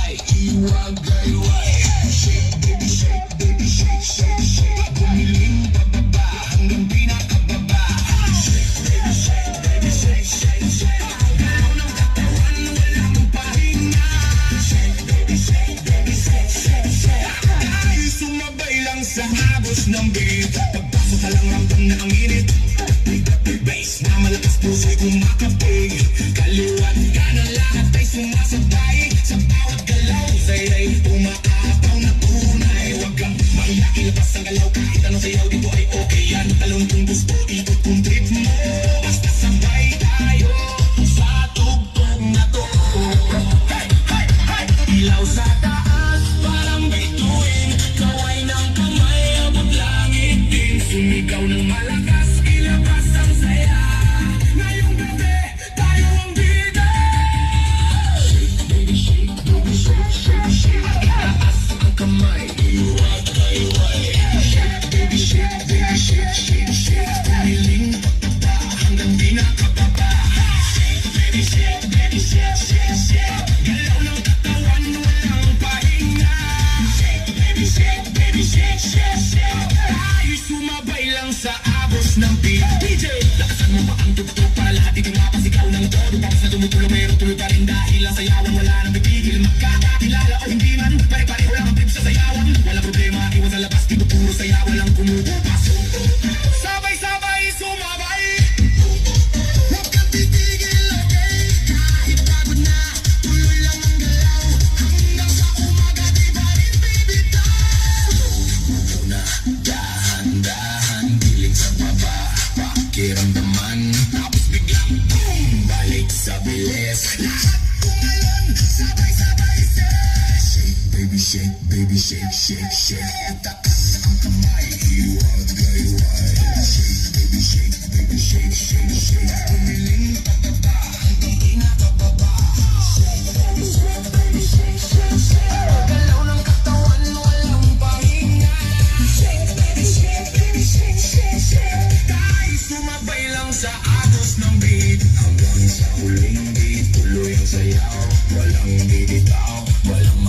kamay, iwagayway. Shake, baby, shake, baby, shake, shake, shake. Bumiling pababa hanggang pinakababa. Shake, baby, shake, baby, shake, shake, shake. Galaw ng katawan, walang pahinga. Shake, baby, shake, baby, shake, shake, shake. Tayo sumabay lang sa agos ng beat. Pagpasok ka lang ramdam na ang init. Big bass na malakas puso'y kumakapig. Kaliwat kanan lahat ay sumasabay. Sa bawat galaw sa'yo'y umaapaw na tunay. Huwag kang maiyak, ilabas ang galaw. Kahit anong sayaw dito ay okay yan. Talon kung gusto, ikot kung trip mo. Basta sabay tayo sa tugtog na to. Hey, hey, hey! Ilaw sa taas, parang bituin. Kaway ng kamay, abot langit din. Sumigaw ng malakas, ilabas ang saya. Ngayong gabi, tayo ang bida. Shake, baby, shake, baby, shake, shake, shake. Itaas ang kamay, iwagayway. Shake, baby, shake, baby, shake, shake, shake. Pumiling pagtata hanggang pinakababa. Shake, baby, shake, baby, shake, shake, shake. Galaw ng katawan, walang pahinga. Shake, baby, shake, baby, shake, shake, shake. Tayo sumabay lang sa agos ng beat. DJ, lakasan mo pa ang tugtog para lahat ito'y mapasigaw ng todo. Tapos na tumutulong pero tuloy pa rin dahil ang sayawan wala nang pipigil. Magkakakilala o hindi man, pare-pareho lang ang trip sa sayawan. Walang problema, iwan sa labas, dito puro saya, walang kumukupas. Sabay-sabay sumabay. Huwag kang titigil, okay? Kahit pagod na, tuloy lang ang galaw. Hanggang sa umaga, di ba rin bibitaw? Muna, dahan-dahan, giling sa baba, pakiramdaman. Tapos biglang, boom, balik sa bilis. Lahat tumalon, sabay-sabay say. Shake, baby, shake, baby, shake, shake, shake. Takas ang kamay, iwagayway. Shake, baby, shake, baby, shake, shake, shake. Pumiling pababa hanggang pinakababa. Shake, baby, shake, baby, shake, shake, shake. Galaw ng katawan, walang pahinga. Shake, baby, shake, baby, shake, shake, shake. Tayo sumabay lang sa agos ng beat. Hanggang sa huling beat, tuloy ang sayaw. Walang bibitaw, walang